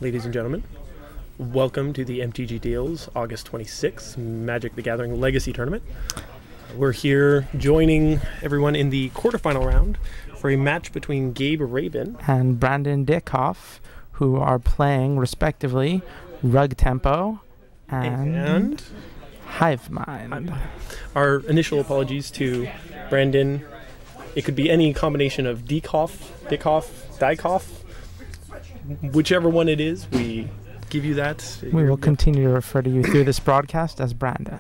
ladies and gentlemen. Welcome to the MTG DeaLS August 26th Magic the Gathering Legacy Tournament. We're here joining everyone in the quarterfinal round for a match between Rabin and Brandon Dieckhoff, who are playing, respectively, Rug Tempo and Hive Mind. Our initial apologies to Brandon. It could be any combination of Dieckhoff, whichever one it is, we give you that. We will continue to refer to you through this broadcast as Brandon.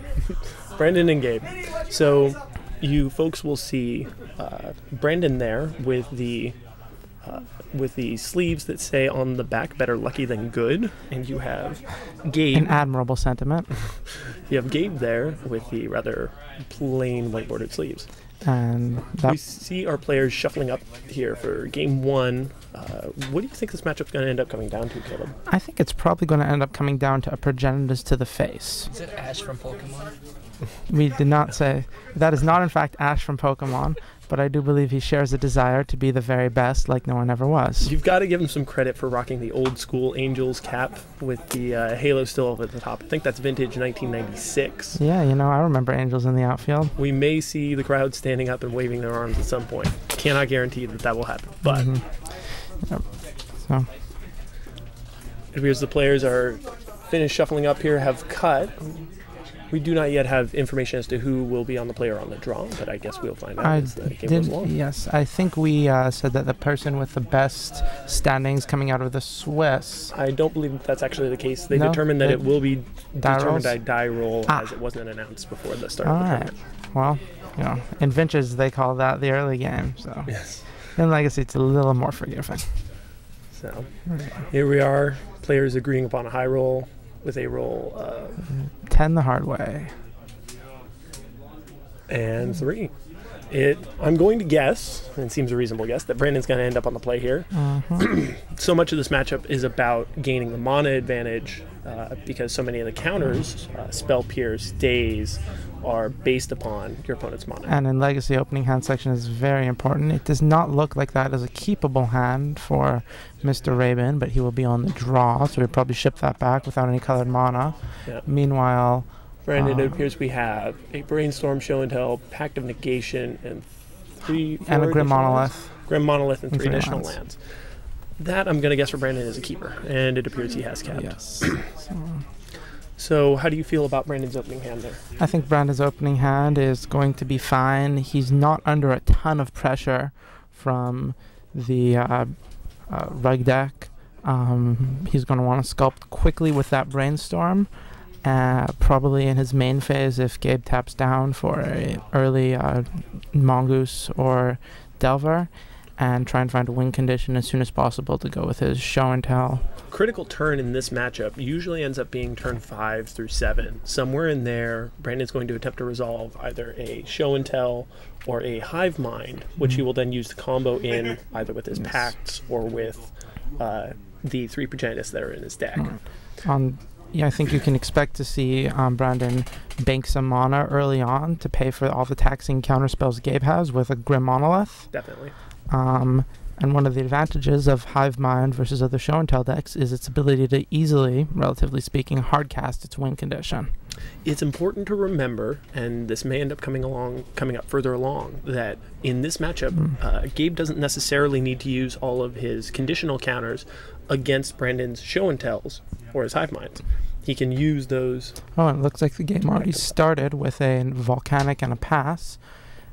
Brandon and Gabe. So you folks will see Brandon there with the sleeves that say on the back, "Better lucky than good," and you have Gabe. An admirable sentiment. You have Gabe there with the rather plain white-bordered sleeves. And we see our players shuffling up here for game one. What do you think this matchup's going to end up coming down to, Caleb? I think it's probably going to end up coming down to a Progenitors to the face. Is it Ash from Pokemon? We did not say. That is not, in fact, Ash from Pokemon, but I do believe he shares a desire to be the very best like no one ever was. You've got to give him some credit for rocking the old-school Angels cap with the halo still over the top. I think that's vintage 1996. Yeah, you know, I remember Angels in the outfield. We may see the crowd standing up and waving their arms at some point. Cannot guarantee that that will happen, but Yep. So it appears the players are finished shuffling up here, have cut. We do not yet have information as to who will be on the player on the draw, but I guess we'll find out as the game goes along. Yes, I think we said that the person with the best standings coming out of the Swiss. I don't believe that's actually the case. They determined that it will be determined by die roll as it wasn't announced before the start of the tournament. Well, you know, in Vintage they call that the early game, so yes. In Legacy it's a little more forgiving. So here we are, players agreeing upon a high roll with a roll 10 the hard way. And 3. I'm going to guess, and it seems a reasonable guess, that Brandon's going to end up on the play here. So much of this matchup is about gaining the mana advantage because so many of the counters, Spell Pierce, Daze, are based upon your opponent's mana. And in Legacy, opening hand section is very important. It does not look like that is a keepable hand for Mr. Rabin, but he will be on the draw, so we'll probably ship that back without any colored mana. Yep. Meanwhile, Brandon, it appears we have a Brainstorm, Show and Tell, Pact of Negation, and a Grim Monolith. Grim Monolith and 3 additional lands. That, I'm going to guess for Brandon, is a keeper, and it appears he has capped. Yes. So how do you feel about Brandon's opening hand there? I think Brandon's opening hand is going to be fine. He's not under a ton of pressure from the rug deck. He's going to want to sculpt quickly with that Brainstorm. Probably in his main phase if Gabe taps down for an early Mongoose or Delver, and try and find a win condition as soon as possible to go with his Show and Tell. Critical turn in this matchup usually ends up being turn 5 through 7. Somewhere in there, Brandon's going to attempt to resolve either a Show and Tell or a Hive Mind, which he will then use to combo in either with his Pacts or with the 3 Progenitors that are in his deck. Yeah, I think you can expect to see Brandon bank some mana early on to pay for all the taxing counter spells Gabe has with a Grim Monolith. Definitely. And one of the advantages of Hive Mind versus other Show and Tell decks is its ability to easily, relatively speaking, hardcast its win condition. It's important to remember, and this may end up coming up further along, that in this matchup, Gabe doesn't necessarily need to use all of his conditional counters against Brandon's Show and Tells or his Hive Minds. He can use those. Oh, it looks like the game already started with a Volcanic and a Pass,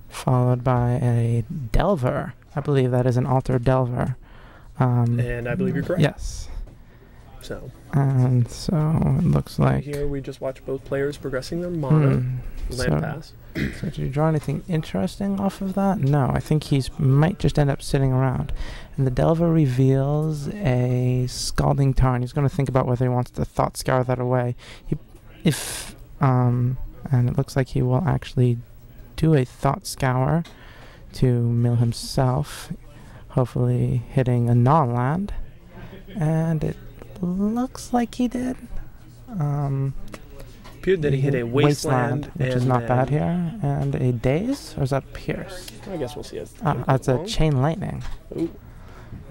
followed by a Delver. I believe that is an Altered Delver. And I believe you're correct. Yes. And so it looks like here we just watch both players progressing their mana. Land pass. So did you draw anything interesting off of that? No, I think he might just end up sitting around. And the Delver reveals a Scalding Tarn. He's going to think about whether he wants to Thought Scour that away. And it looks like he will actually do a Thought Scour to mill himself, hopefully hitting a non-land. And it looks like he did. Appeared that he hit a Wasteland, which is not bad here, and a Daze, or is that Pierce? I guess we'll see. That's a Chain Lightning. Ooh.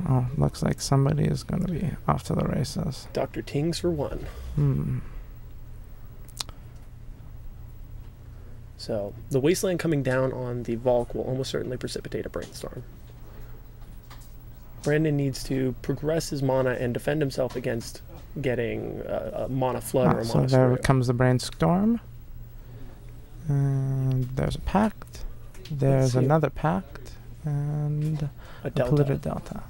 Oh, looks like somebody is going to be off to the races. Dr. Tings for 1. So the Wasteland coming down on the Volk will almost certainly precipitate a Brainstorm. Brandon needs to progress his mana and defend himself against getting a mana flood or a so mana there Surreal. comes the Brainstorm. And there's a Pact. There's another Pact. And A polluted Delta.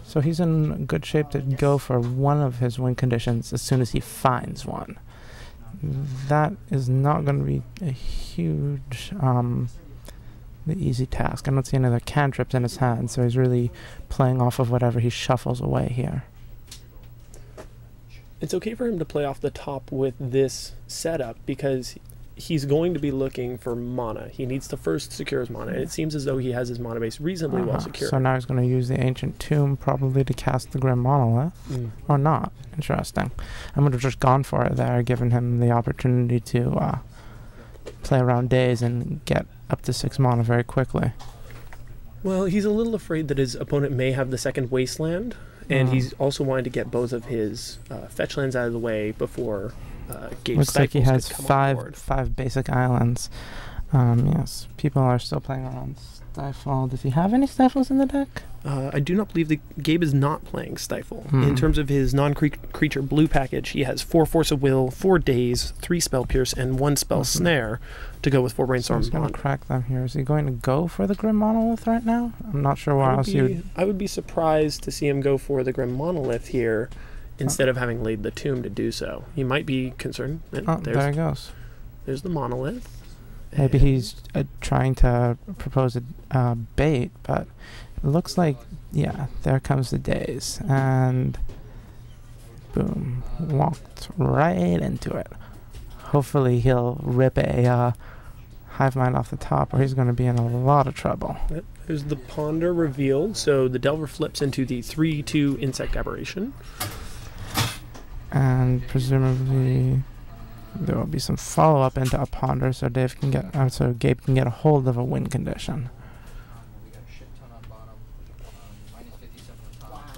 So he's in good shape to go for one of his win conditions as soon as he finds one. That is not going to be a huge, the easy task. I don't see any other cantrips in his hand, so he's really playing off of whatever he shuffles away here. It's okay for him to play off the top with this setup because he's going to be looking for mana. He needs to first secure his mana, and it seems as though he has his mana base reasonably well secured. So now he's going to use the Ancient Tomb probably to cast the Grim Monolith, or not. Interesting. I would have just gone for it there, given him the opportunity to play around days and get up to 6 mana very quickly. Well, he's a little afraid that his opponent may have the second Wasteland, and he's also wanting to get both of his fetch lands out of the way before Gabe Looks like he has could come on board. five basic islands. Yes, people are still playing around Stifle. Does he have any Stifles in the deck? I do not believe that Gabe is not playing Stifle. In terms of his non-creature blue package, he has 4 Force of Will, 4 Daze, 3 Spell Pierce, and 1 Spell Snare to go with 4 Brainstorm. So he's going to crack them here. Is he going to go for the Grim Monolith right now? I'm not sure why else you would... I would be surprised to see him go for the Grim Monolith here instead of having laid the Tomb to do so. He might be concerned. There he goes. There's the Monolith. Maybe he's trying to propose a bait, but it looks like, yeah, there comes the Daze. And boom, walked right into it. Hopefully he'll rip a Hive Mind off the top, or he's going to be in a lot of trouble. Yep. There's the Ponder revealed, so the Delver flips into the 3/2 Insect Aberration. And presumably there will be some follow-up into a Ponder, so Gabe can get a hold of a win condition.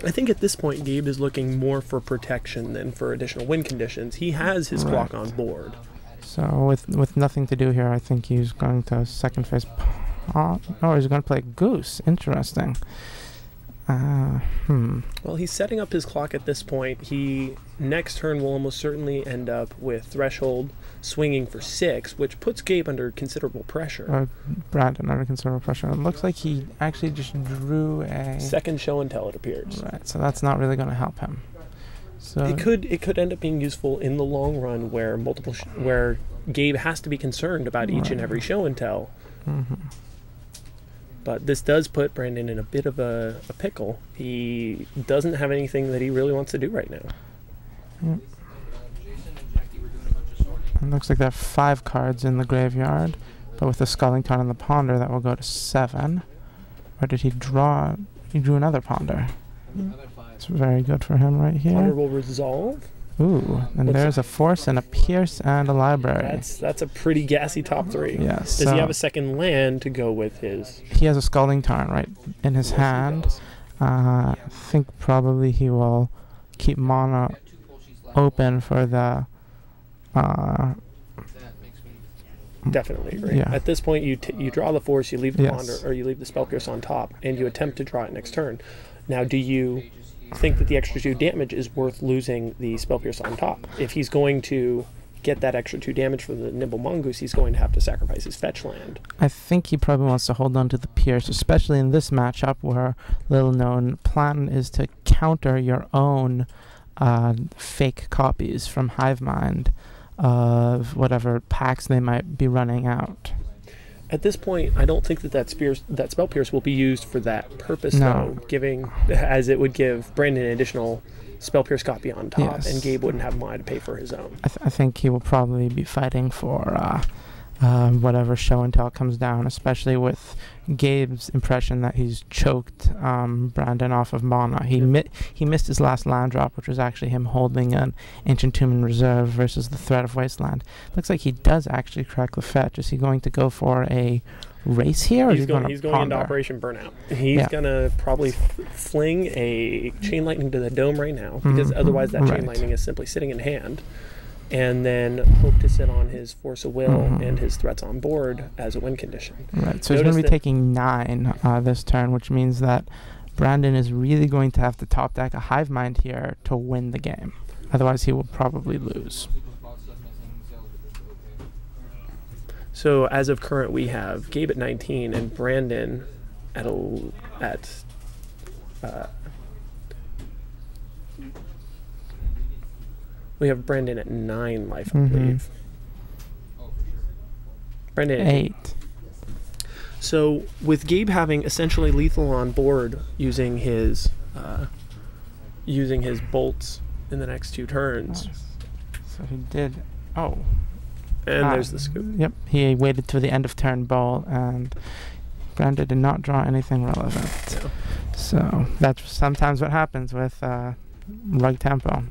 I think at this point Gabe is looking more for protection than for additional win conditions. He has his clock on board. So with nothing to do here, I think he's going to second phase. Oh, he's going to play Goose. Interesting. Well, he's setting up his clock at this point. He next turn will almost certainly end up with Threshold swinging for 6, which puts Gabe under considerable pressure. Brandon under considerable pressure. It looks like he actually just drew a second show and tell, it appears. Right, so that's not really going to help him. So it could end up being useful in the long run, where where Gabe has to be concerned about each and every show and tell. But this does put Brandon in a bit of a pickle. He doesn't have anything that he really wants to do right now. Yep. It looks like there are 5 cards in the graveyard, but with the Sculling Tarn and the Ponder, that will go to 7. Or did he draw? He drew another Ponder. It's very good for him right here. Ponder will resolve. Ooh, and there's a Force and a Pierce and a Library. That's a pretty gassy top 3. Yes. Does he have a second land to go with his? He has a Scalding Tarn right in his hand. I think probably he will keep mana open for the. Definitely agree. Yeah. At this point, you draw the Force, you leave the Ponder, or you leave the Spell Pierce on top, and you attempt to draw it next turn. Now, do you think that the extra 2 damage is worth losing the Spell Pierce on top? If he's going to get that extra 2 damage from the Nimble Mongoose, he's going to have to sacrifice his fetch land. I think he probably wants to hold on to the Pierce, especially in this matchup where little known plan is to counter your own fake copies from Hive Mind of whatever packs they might be running out. At this point, I don't think that Spell Pierce will be used for that purpose, though, as it would give Brandon an additional Spell Pierce copy on top, and Gabe wouldn't have money to pay for his own. I think he will probably be fighting for whatever show and tell comes down, especially with Gabe's impression that he's choked Brandon off of mana. He missed his last land drop, which was actually him holding an Ancient Tomb in reserve versus the threat of Wasteland. Looks like he does actually crack the fetch. Is he going to go for a race here? Or He's going into ponder? Operation Burnout. He's going to probably fling a Chain Lightning to the dome right now, because otherwise that Chain Lightning is simply sitting in hand, and then hope to sit on his Force of Will and his threats on board as a win condition. Right, so he's going to be taking 9 this turn, which means that Brandon is really going to have to top deck a Hive Mind here to win the game. Otherwise, he will probably lose. So as of current, we have Gabe at 19 and Brandon at we have Brandon at 9 life, I believe. Brandon at 8. So with Gabe having essentially lethal on board, using his bolts in the next 2 turns. So he did. Oh. And there's the scoop. Yep, he waited to the end of turn bolt, and Brandon did not draw anything relevant. No. So that's sometimes what happens with rug tempo.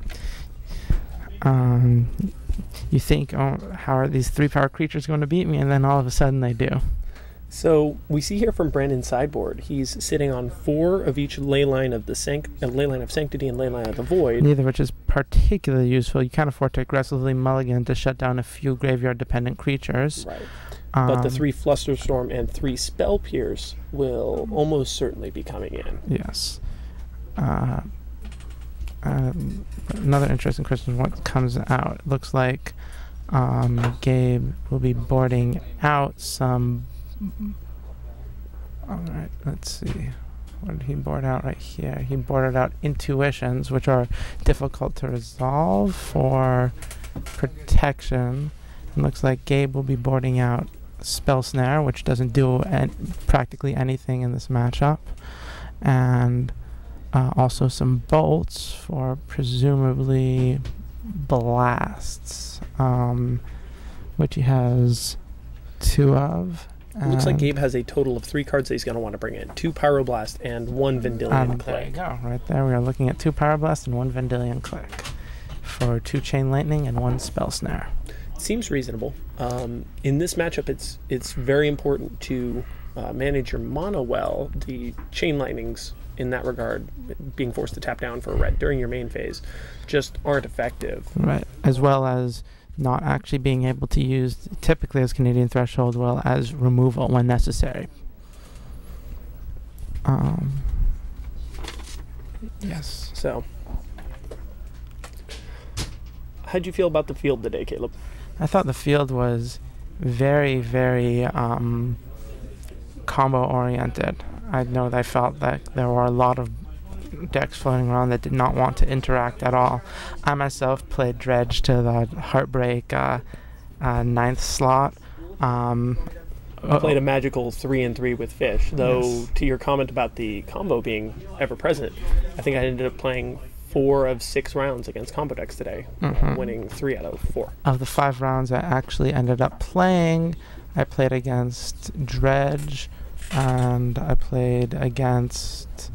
You think, oh, how are these 3-power creatures going to beat me? And then all of a sudden they do. So we see here from Brandon's sideboard, he's sitting on 4 of each Leyline of the Leyline of Sanctity and Leyline of the Void. Neither of which is particularly useful. You can't afford to aggressively mulligan to shut down a few graveyard-dependent creatures. Right. But the 3 Flusterstorm and 3 Spell Pierce will almost certainly be coming in. Yes. Another interesting question: what comes out? It looks like Gabe will be boarding out some. All right, let's see. What did he board out right here? He boarded out Intuitions, which are difficult to resolve for protection. It looks like Gabe will be boarding out Spell Snare, which doesn't do practically anything in this matchup, and also some bolts for presumably blasts, which he has 2 of. It looks like Gabe has a total of 3 cards that he's going to want to bring in. 2 Pyroblast and 1 Vendilion Click. There you go. Right there we are looking at 2 Pyroblast and 1 Vendilion Click for 2 Chain Lightning and 1 Spell Snare. Seems reasonable. In this matchup, it's very important to manage your mana well. The Chain Lightnings, in that regard, being forced to tap down for a red during your main phase, just aren't effective. Right, as well as not actually being able to use, typically as Canadian Threshold, well as removal when necessary. Yes. So, how'd you feel about the field today, Caleb? I thought the field was very, very combo-oriented. I know that I felt that there were a lot of decks floating around that did not want to interact at all. I myself played Dredge to the Heartbreak 9th slot. Played a magical 3-3 with Fish, though. Yes. To your comment about the combo being ever present, I think I ended up playing 4 of 6 rounds against combo decks today, winning 3 out of 4. Of the 5 rounds I actually ended up playing, I played against Dredge, and I played against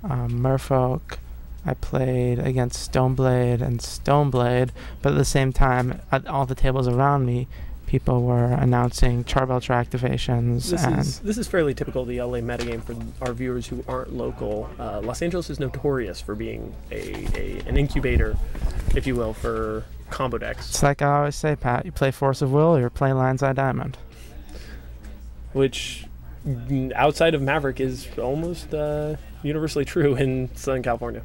Merfolk. I played against Stoneblade and Stoneblade, but at the same time, at all the tables around me, people were announcing Charbelcher activations. This is fairly typical of the LA metagame for our viewers who aren't local. Los Angeles is notorious for being an incubator, if you will, for combo decks. It's like I always say, Pat, you play Force of Will, or you're playing Lion's Eye Diamond. Which, outside of Maverick, is almost universally true in Southern California.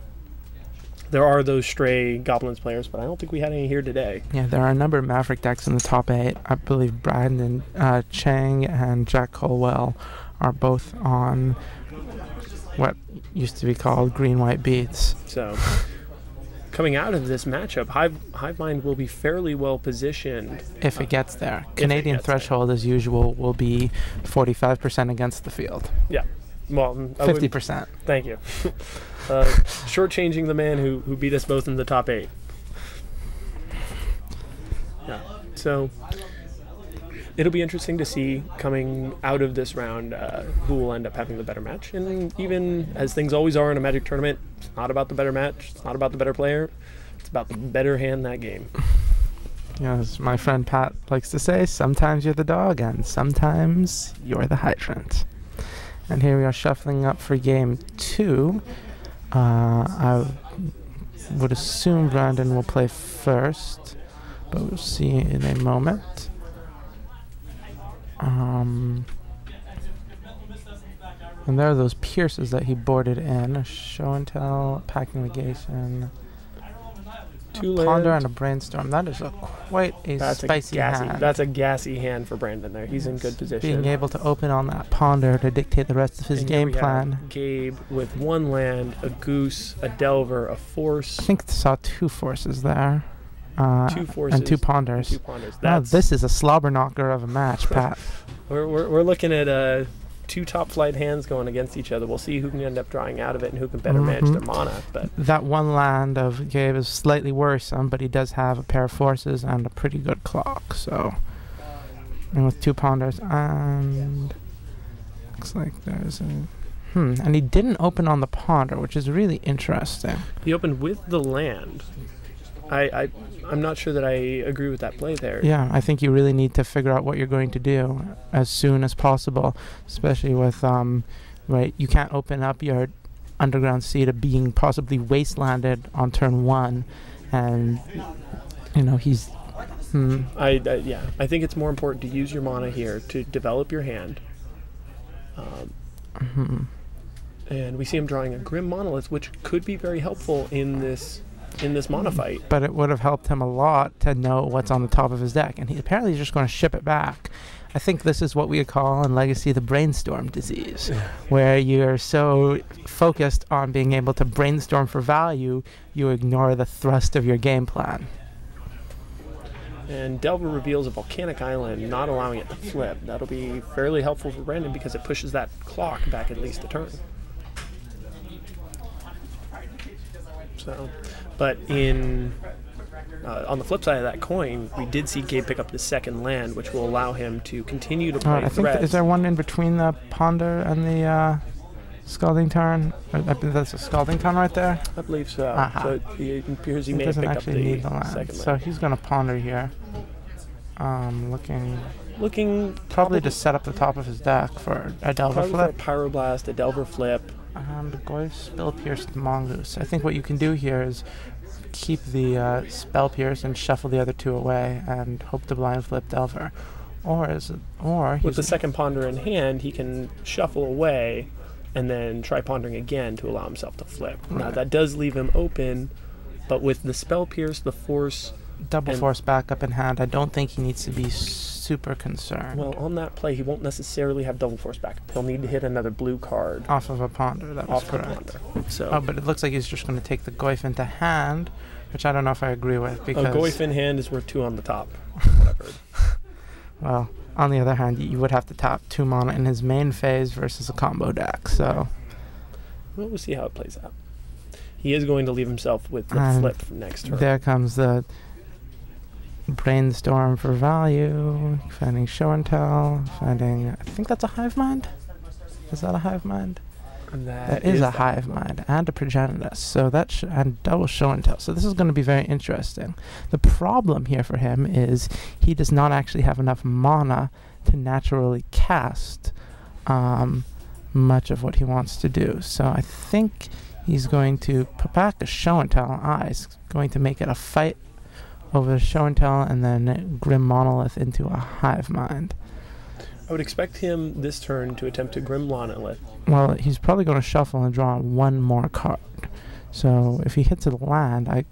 There are those stray Goblins players, but I don't think we had any here today. Yeah, there are a number of Maverick decks in the top 8. I believe Brandon Chang and Jack Colwell are both on what used to be called green-white beats. So, coming out of this matchup, Hive Mind will be fairly well positioned. If it gets there. Canadian Threshold, as usual, will be 45% against the field. Yeah. Well, 50%. Thank you. Shortchanging the man who beat us both in the top 8. Yeah. So it'll be interesting to see coming out of this round who will end up having the better match. And even as things always are in a Magic tournament, it's not about the better match. It's not about the better player. It's about the better hand that game. As my friend Pat likes to say, sometimes you're the dog and sometimes you're the hydrant. And here we are shuffling up for game 2. I would assume Brandon will play first, but we'll see in a moment. And there are those pierces that he boarded in. A show and tell, pack negation, ponder, and a brainstorm. That is quite a spicy hand. That's a gassy hand for Brandon there. He's in good position. Being able to open on that ponder to dictate the rest of his game plan. Gabe with 1 land, a goose, a delver, a force. I think I saw 2 forces there. 2 forces and 2 ponders. And 2 ponders. This is a slobber knocker of a match, Pat. We're looking at 2 top flight hands going against each other. We'll see who can end up drawing out of it and who can better manage their mana. But that 1 land of Gabe is slightly worrisome, but he does have a pair of forces and a pretty good clock. So, and with 2 ponders, and looks like there's a and he didn't open on the ponder, which is really interesting. He opened with the land. I'm not sure that I agree with that play there. Yeah, I think you really need to figure out what you're going to do as soon as possible, especially with, right, you can't open up your underground sea to being possibly wastelanded on turn 1, and, you know, he's... Yeah, I think it's more important to use your mana here to develop your hand. And we see him drawing a Grim Monolith, which could be very helpful in this mana fight. But it would have helped him a lot to know what's on the top of his deck, and he apparently is just going to ship it back. I think this is what we call in Legacy the brainstorm disease, where you're so focused on being able to brainstorm for value, you ignore the thrust of your game plan. And Delver reveals a volcanic island, not allowing it to flip. That'll be fairly helpful for Brandon because it pushes that clock back at least a turn. So... But on the flip side of that coin, we did see Gabe pick up the 2nd land, which will allow him to continue to play threats. Is there one in between the ponder and the scalding tarn? That's a scalding tarn right there? I believe so. So it appears he may have picked up the need the land. 2nd land. So he's going to ponder here. Looking probably to set up the top of his deck for a Delver flip. For a Pyroblast, a Delver flip. Goy, Spell Pierce, the Mongoose. I think what you can do here is keep the Spell Pierce and shuffle the other 2 away and hope to blind flip Delver. Or with the 2nd ponder in hand, he can shuffle away and then try pondering again to allow himself to flip. Right. Now that does leave him open, but with the Spell Pierce, the Force, double force backup in hand, I don't think he needs to be super concerned. Well, on that play, he won't necessarily have double force backup. He'll need to hit another blue card. Off of a ponder, that was correct. So. But it looks like he's just going to take the Goyf into hand, which I don't know if I agree with. Because a Goyf in hand is worth 2 on the top. What I've heard. Well, on the other hand, you would have to tap 2 mana in his main phase versus a combo deck, so... Well, we'll see how it plays out. He is going to leave himself with the flip next turn. There comes the... brainstorm for value, finding show and tell, finding, I think that's a Hive Mind? Is that a Hive Mind? That is a Hive Mind and a Progenitus, so that and double show and tell. So this is going to be very interesting. The problem here for him is he does not actually have enough mana to naturally cast much of what he wants to do. So I think he's going to put back a show and tell. He's going to make it a fight over show and tell, and then Grim Monolith into a Hive Mind. I would expect him this turn to attempt to Grim Monolith. Well, he's probably going to shuffle and draw 1 more card. So if he hits a land, I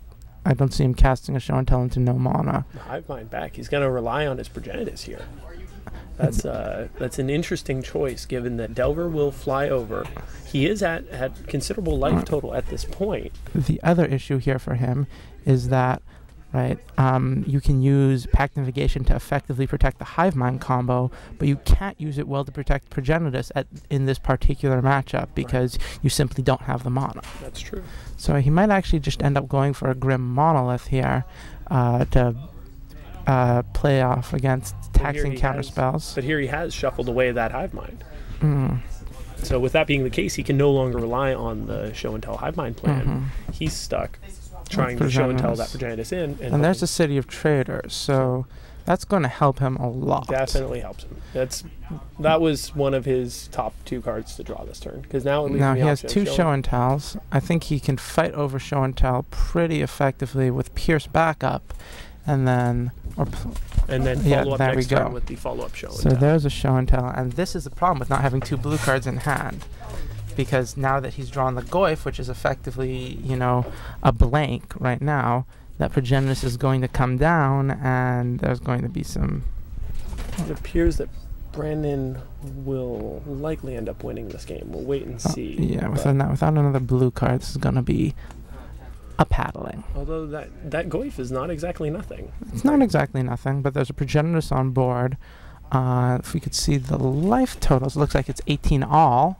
don't see him casting a show and tell into no mana. The Hive Mind back. He's going to rely on his Progenitus here. That's an interesting choice, given that Delver will fly over. He is at considerable life total at this point. The other issue here for him is that, right, you can use Pact Navigation to effectively protect the Hive Mind combo, but you can't use it well to protect Progenitus in this particular matchup because you simply don't have the mana. That's true. So he might actually just end up going for a Grim Monolith here to play off against taxing counterspells. But here he has shuffled away that Hive Mind. So with that being the case, he can no longer rely on the show and tell Hive Mind plan. He's stuck. trying to show and tell that Progenitus in. And there's a City of Traders, so that's going to help him a lot. Definitely helps him. That was one of his top 2 cards to draw this turn, because now he has 2 show and tells. I think he can fight over show and tell pretty effectively with Pierce backup, and then follow up next turn with the follow-up show and tell. So there's a show and tell, and this is the problem with not having 2 blue cards in hand, because now that he's drawn the Goyf, which is effectively, a blank right now, that Progenitus is going to come down, and there's going to be some... It appears that Brandon will likely end up winning this game. We'll wait and see. Without another blue card, this is going to be a paddling. Although that Goyf is not exactly nothing. It's not exactly nothing, but there's a Progenitus on board. If we could see the life totals, it looks like it's 18 all.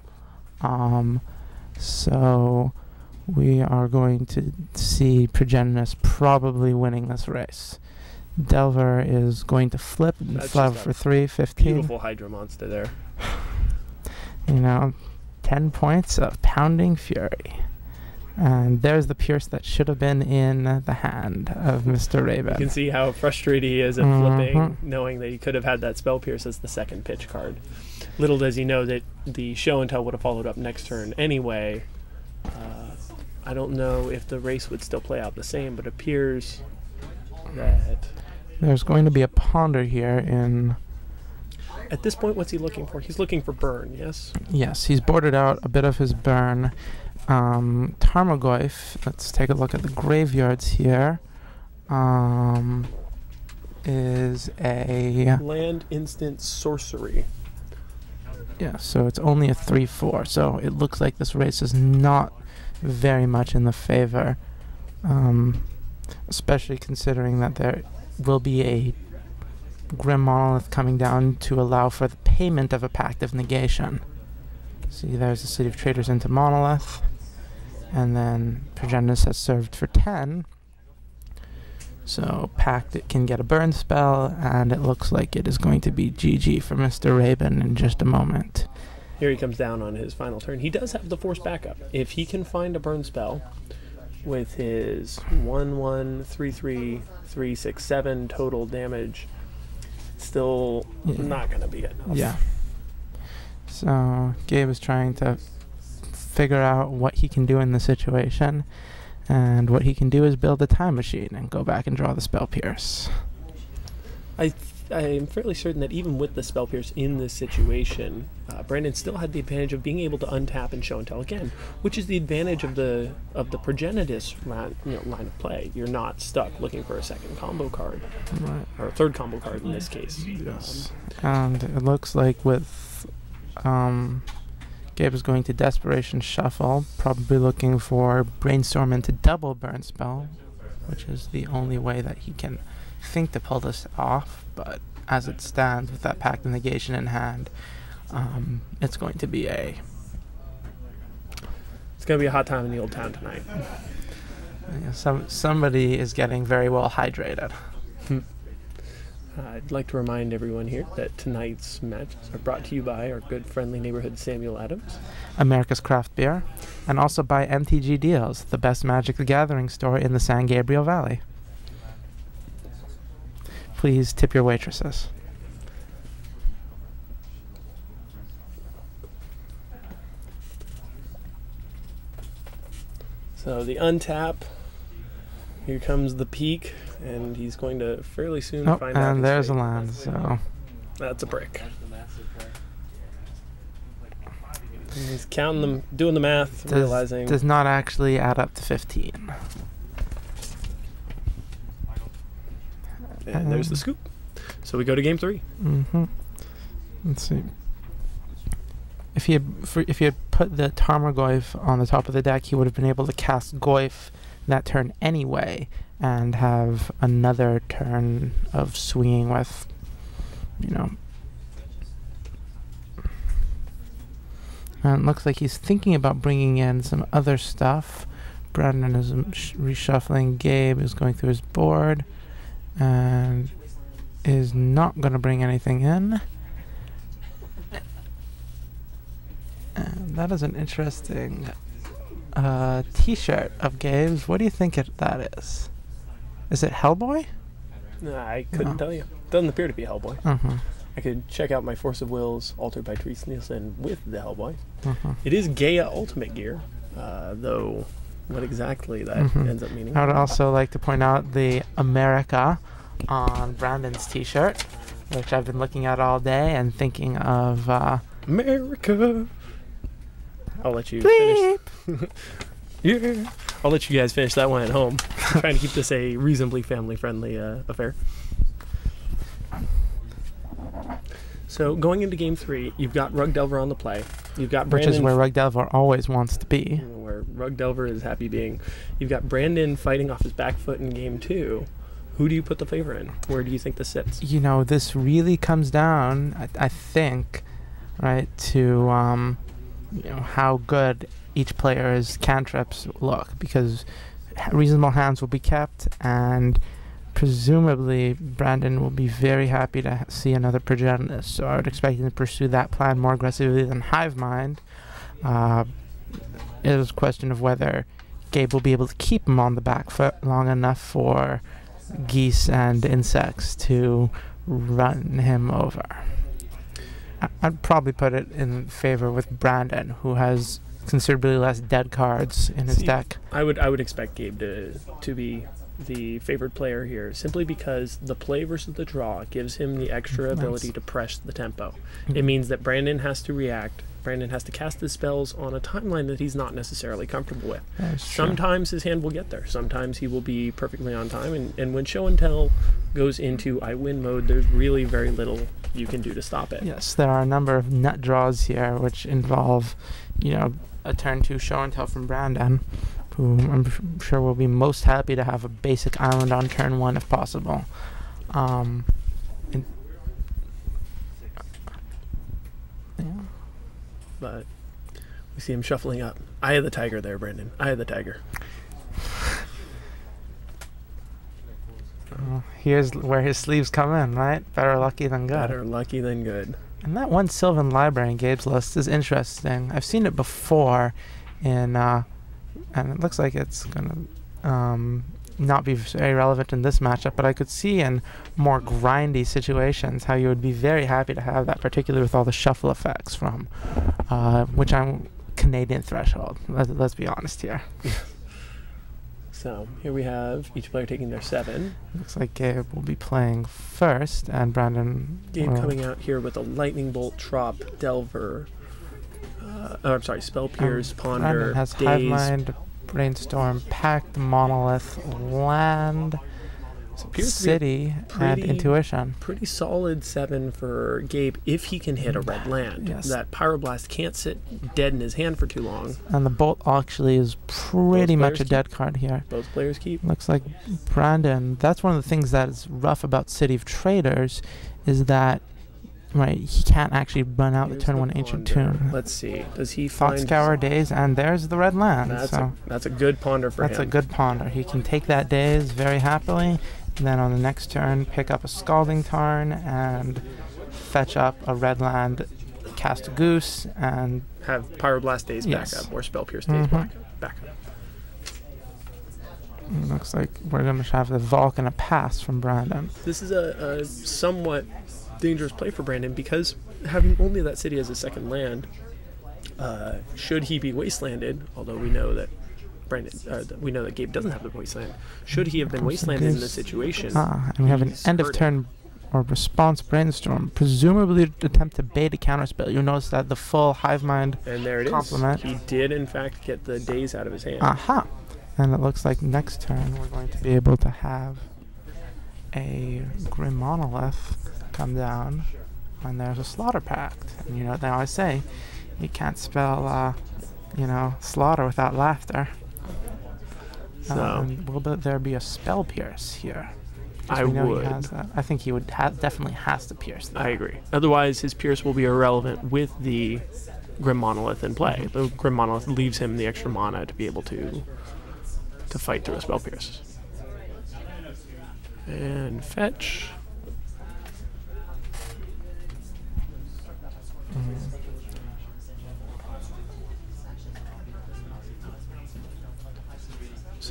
So we are going to see Progenitus probably winning this race. Delver is going to flip and flop for 3, 15. Beautiful Hydra monster there. 10 points of Pounding Fury. And there's the Pierce that should have been in the hand of Mr. Rabin. You can see how frustrated he is at flipping, knowing that he could have had that Spell Pierce as the second pitch card. Little does he know that the show and tell would have followed up next turn anyway. I don't know if the race would still play out the same, but it appears that... There's going to be a Ponder here in... At this point, what's he looking for? He's looking for burn, yes? Yes, he's boarded out a bit of his burn. Tarmogoyf, let's take a look at the graveyards here, is a... Land instant sorcery. Yeah, so it's only a 3/4, so it looks like this race is not very much in the favor, especially considering that there will be a Grim Monolith coming down to allow for the payment of a Pact of Negation. See, there's the City of Traders into Monolith, and then Progenitus has served for 10, so Pact it can get a burn spell, and it looks like it is going to be GG for Mr. Rabin in just a moment. Here he comes down on his final turn. He does have the Force backup. If he can find a burn spell with his 1/1, 3/3, 3/6/7 total damage, still not going to be enough. Yeah. So Gabe is trying to figure out what he can do in the situation, and what he can do is build a time machine and go back and draw the Spell Pierce. I am fairly certain that even with the Spell Pierce in this situation, Brandon still had the advantage of being able to untap and show and tell again, which is the advantage of the Progenitus line of play. You're not stuck looking for a second combo card, right, or a third combo card in this case. Yes. And it looks like with Gabe is going to Desperation Shuffle, probably looking for Brainstorm into double burn spell, which is the only way that he can think to pull this off. But as it stands, with that Pact of Negation in hand, it's going to be a hot time in the old town tonight. Somebody is getting very well hydrated. I'd like to remind everyone here that tonight's matches are brought to you by our good friendly neighborhood Samuel Adams, America's Craft Beer, and also by MTG DeaLS, the best Magic the Gathering store in the San Gabriel Valley. Please tip your waitresses. So the untap, here comes the peak, and he's going to fairly soon find out. And there's a land, so... That's a brick. And he's counting them, doing the math, realizing... Does not actually add up to 15. And there's the scoop. So we go to game 3. Let's see. If he had put the Tarmogoyf on the top of the deck, he would have been able to cast Goyf that turn anyway, and have another turn of swinging with, And it looks like he's thinking about bringing in some other stuff. Brandon is reshuffling. Gabe is going through his board and is not going to bring anything in. And that is an interesting a t-shirt of Gabe's. What do you think that is? Is it Hellboy? Nah, I couldn't tell you. Doesn't appear to be Hellboy. I could check out my Force of Wills altered by Therese Nielsen with the Hellboy. It is Gaia Ultimate Gear, though what exactly that ends up meaning. I would also like to point out the America on Brandon's t-shirt, which I've been looking at all day and thinking of America. I'll let you finish. Yeah. I'll let you guys finish that one at home. I'm trying to keep this a reasonably family-friendly affair. So going into Game 3, you've got Rug Delver on the play. You've got Brandon, which is where Rug Delver always wants to be. Where Rug Delver is happy being. You've got Brandon fighting off his back foot in Game 2. Who do you put the favor in? Where do you think this sits? You know, this really comes down, I think, right, to you know, how good each player's cantrips look, because reasonable hands will be kept, and presumably Brandon will be very happy to see another Progenitus, so I would expect him to pursue that plan more aggressively than Hive Mind. It is a question of whether Gabe will be able to keep him on the back foot long enough for geese and insects to run him over. I'd probably put it in favor with Brandon, who has considerably less dead cards in his deck. I would expect Gabe to be the favored player here, simply because the play versus the draw gives him the extra ability to press the tempo. It means that Brandon has to react. Brandon has to cast his spells on a timeline that he's not necessarily comfortable with. Sometimes his hand will get there. Sometimes he will be perfectly on time. And when Show and Tell goes into I win mode, there's really very little you can do to stop it. Yes, there are a number of nut draws here which involve, you know, a turn 2 Show and Tell from Brandon, who I'm sure will be most happy to have a basic island on turn 1 if possible. Yeah. But we see him shuffling up. Eye of the Tiger there, Brandon. Eye of the Tiger. Here's where his sleeves come in, right? Better lucky than good. Better lucky than good. And that one Sylvan Library in Gabe's list is interesting. I've seen it before in, and it looks like it's going to not be very relevant in this matchup, but I could see in more grindy situations how you would be very happy to have that, particularly with all the shuffle effects from, which I'm Canadian Threshold. Let's be honest here. So here we have each player taking their 7. Looks like Gabe will be playing first, and Brandon... Gabe coming out here with a Lightning Bolt, Trop, Delver, I'm sorry, Spell Pierce, Ponder, Brandon has Daze, Hive Mind, Brainstorm, Pact, Monolith, Land, City, and Intuition. Pretty solid 7 for Gabe if he can hit a red land. Yes. That Pyroblast can't sit dead in his hand for too long. And the Bolt actually is pretty much a dead card here. Both players keep. Looks like Brandon, that's one of the things that is rough about City of Traders, is that he can't actually run out the turn 1 Ancient Tune. Let's see. Does he find... Thoughtscour, Daze, and there's the red land. That's a good ponder for him. That's a good ponder. He can take that Daze very happily, and then on the next turn pick up a Scalding Tarn and fetch up a red land, cast a Goose, and... have Pyroblast Daze back up, or Spell Pierce Daze back up. Looks like we're going to have the Vulcan a pass from Brandon. This is a somewhat dangerous play for Brandon, because having only that city as a second land, should he be wastelanded, although we know that Gabe doesn't have the wasteland, should he have been wastelanded in this situation, and we have an end of turn or response Brainstorm, presumably attempt to bait a counterspell. You'll notice that the full Hive Mind and there it complement. He did in fact get the Daze out of his hand. And it looks like next turn we're going to be able to have a Grim Monolith come down when there's a Slaughter Pact. And you know what they always say, you can't spell slaughter without laughter. So will there be a Spell Pierce here? I would. He has that. I think he would definitely has to pierce that. I agree. Otherwise his Pierce will be irrelevant with the Grim Monolith in play. The Grim Monolith leaves him the extra mana to be able to fight through a Spell Pierce. And fetch.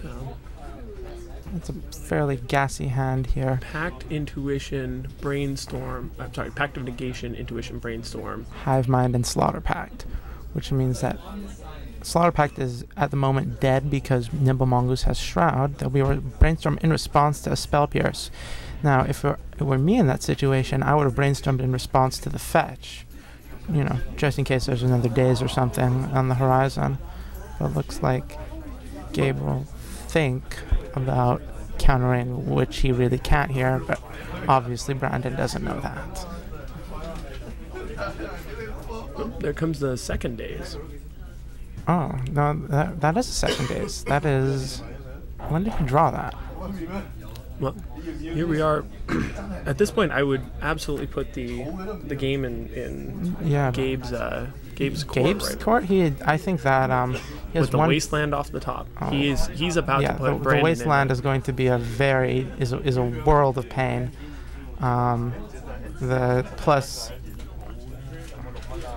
So It's a fairly gassy hand here. Pact Intuition Brainstorm. I'm sorry, Pact of Negation Intuition Brainstorm. Hive Mind and Slaughter Pact, which means that Slaughter Pact is at the moment dead because Nimble Mongoose has Shroud. There'll be a Brainstorm in response to a Spell Pierce. Now, if it were me in that situation, I would have brainstormed in response to the fetch, you know, just in case there's another Daze or something on the horizon. But it looks like Gabe will think about countering, which he really can't here, but obviously Brandon doesn't know that. Oh, there comes the second Daze. Oh, no, that is a second Daze. That is... When did he draw that? Well, here we are. At this point, I would absolutely put the game in Gabe's court. Gabe's right? court. I think that he has with the wasteland off the top. Oh. He's about to put the Brandon wasteland in. is going to be is a world of pain. The plus.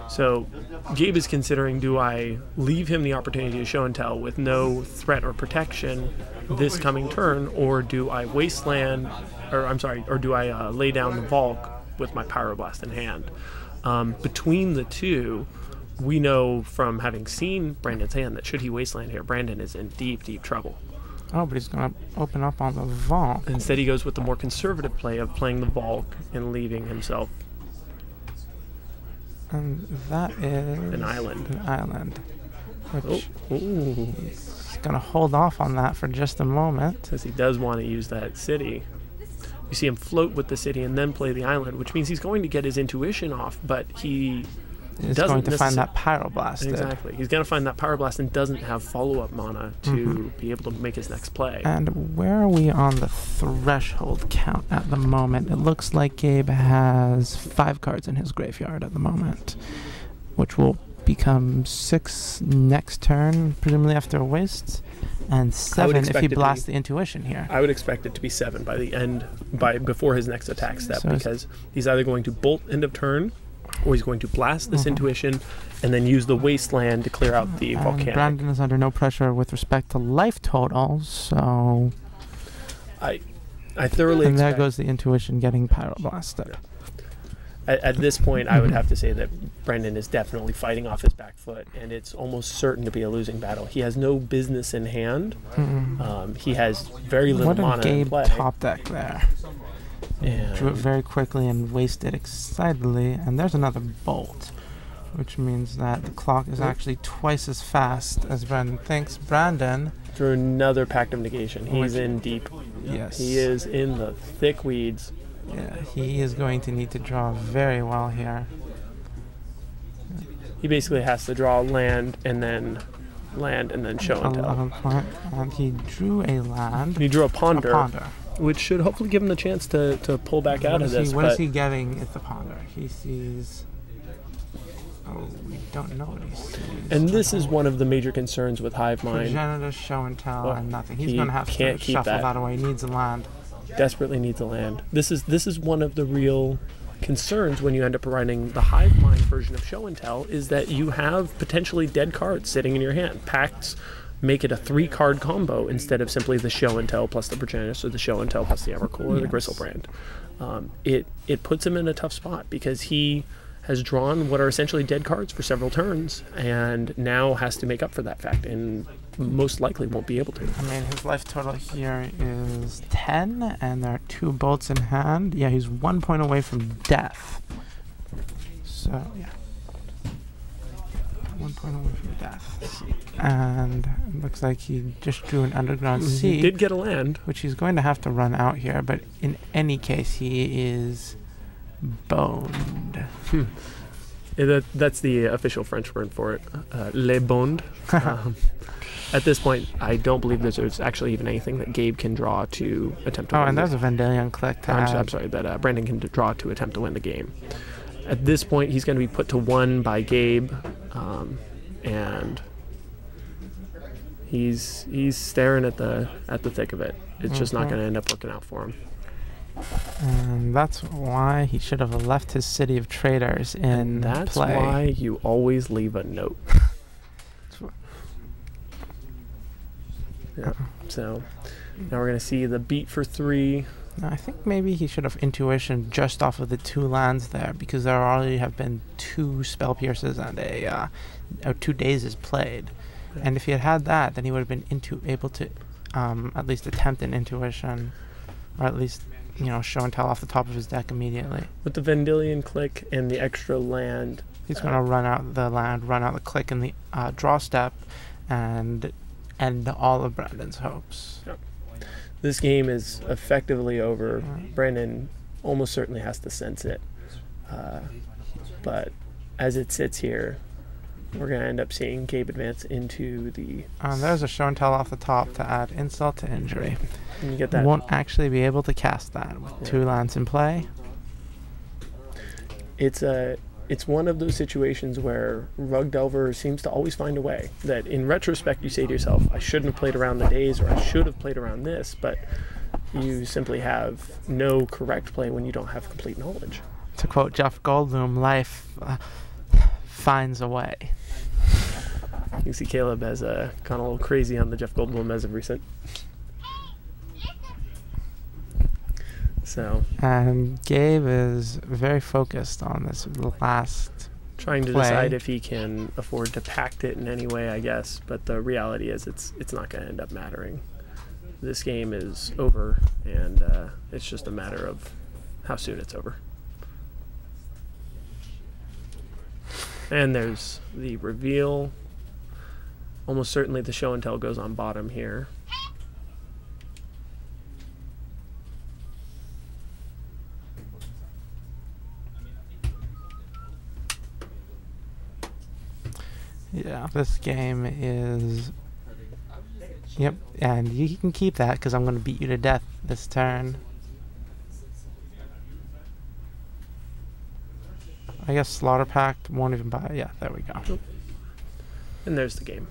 So Gabe is considering: do I leave him the opportunity to show and tell with no threat or protection this coming turn, or do I wasteland, or do I lay down the Valk with my Pyroblast in hand? Between the two, we know from having seen Brandon's hand that should he wasteland here, Brandon is in deep, deep trouble. Oh, but he's going to open up on the Valk. Instead, he goes with the more conservative play of playing the Valk and leaving himself And that is an island. Which Ooh. he's going to hold off on that for just a moment. Because he does want to use that city. You see him float with the city and then play the island, which means he's going to get his intuition off, but he He's doesn't going to find that Pyroblast. Exactly. He's going to find that Pyroblast and doesn't have follow-up mana to be able to make his next play. And where are we on the threshold count at the moment? It looks like Gabe has 5 cards in his graveyard at the moment, which will become 6 next turn, presumably after a waste, and 7 if he blasts the intuition here. I would expect it to be 7 by the end, before his next attack step, So because he's either going to bolt end of turn, or he's going to blast this intuition and then use the wasteland to clear out the volcanic. Brandon is under no pressure with respect to life total, so I thoroughly and expect... there goes the intuition getting Pyroblasted. At this point, I would have to say that Brandon is definitely fighting off his back foot, and it's almost certain to be a losing battle. He has no business in hand. He has very little mana in play. What a Gabe top deck there. And Drew it very quickly and wasted excitedly, and there's another bolt, which means that the clock is actually twice as fast as Brandon thinks. Brandon through another Pact of Negation. He's in deep. Yes. He is in the thick weeds. Yeah, he is going to need to draw very well here. He basically has to draw land and then show and tell. And he drew a land. He drew a ponder. Which should hopefully give him the chance to pull back out of this. What is he getting at the ponder? He sees... Oh, we don't know what he sees. And this is one of the major concerns with Hive Mind. Progenitor, show and tell, and nothing. He's He going to have to can't keep shuffle that. that away. He needs a land. Desperately needs a land. This is one of the real concerns when you end up running the Hive Mind version of show and tell, is that you have potentially dead cards sitting in your hand. Pacts make it a 3-card combo instead of simply the show and tell plus the progenitor, so the show and tell plus the Evercool or the Gristlebrand. It puts him in a tough spot because he has drawn what are essentially dead cards for several turns and now has to make up for that fact and most likely won't be able to. I mean, his life total here is 10 and there are 2 bolts in hand. Yeah, he's 1 point away from death. So, yeah. 1 point away from death. And it looks like he just drew an underground sea. He did get a land. Which he's going to have to run out here, but in any case, he is boned. That's the official French word for it. Les bondes. At this point, I don't believe there's actually even anything that Gabe can draw to attempt to win. Oh, and there's a Vendilion click to I'm sorry, that Brandon can draw to attempt to win the game. At this point, he's going to be put to 1 by Gabe, and he's staring at the thick of it. It's just not going to end up working out for him. And that's why he should have left his City of Traders in That's play. why you always leave a note. Yeah. So now we're going to see the beat for 3. I think maybe he should have intuition just off of the 2 lands there, because there already have been 2 spell pierces and a 2 dazes played. Yeah. And if he had had that, then he would have been able to at least attempt an intuition, or at least, you know, show and tell off the top of his deck immediately. With the Vendilion Click and the extra land, He's going to run out the land, run out the click in the draw step, and end all of Brandon's hopes. Yep. This game is effectively over. Brandon almost certainly has to sense it. But as it sits here, we're going to end up seeing Gabe advance into the... there's a show and tell off the top to add insult to injury. And you get that. Won't actually be able to cast that with 2 lands in play. It's one of those situations where Rug Delver seems to always find a way. That in retrospect you say to yourself, I shouldn't have played around the days, or I should have played around this, but you simply have no correct play when you don't have complete knowledge. To quote Jeff Goldblum, life finds a way. You can see Caleb has gone a little crazy on the Jeff Goldblum as of recent. So, and Gabe is very focused on this last trying to play. decide if he can afford to pact it in any way, I guess. But the reality is it's not going to end up mattering. This game is over, and it's just a matter of how soon it's over. And there's the reveal. Almost certainly the show and tell goes on bottom here. Yeah, this game is... Yep, and you can keep that because I'm going to beat you to death this turn. I guess Slaughter Pact won't even buy it. Yeah, there we go. And there's the game.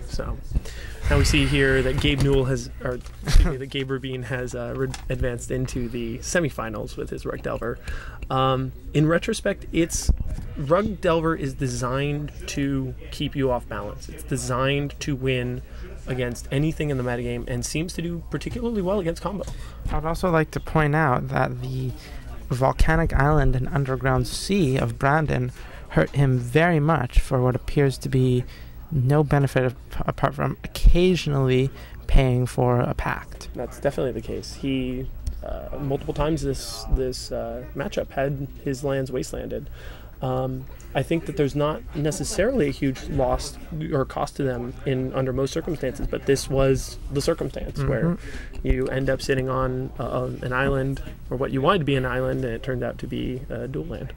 So now we see here that Gabe Newell has, or excuse me, that Gabe Rabin has advanced into the semifinals with his Rug Delver. In retrospect, Rug Delver is designed to keep you off balance. It's designed to win against anything in the metagame and seems to do particularly well against combo. I would also like to point out that the Volcanic Island and Underground Sea of Brandon hurt him very much for what appears to be no benefit apart from occasionally paying for a pact. That's definitely the case. He multiple times this matchup had his lands wastelanded. I think that there's not necessarily a huge loss or cost to them under most circumstances, but this was the circumstance where you end up sitting on an island, or what you wanted to be an island, and it turned out to be a dual land.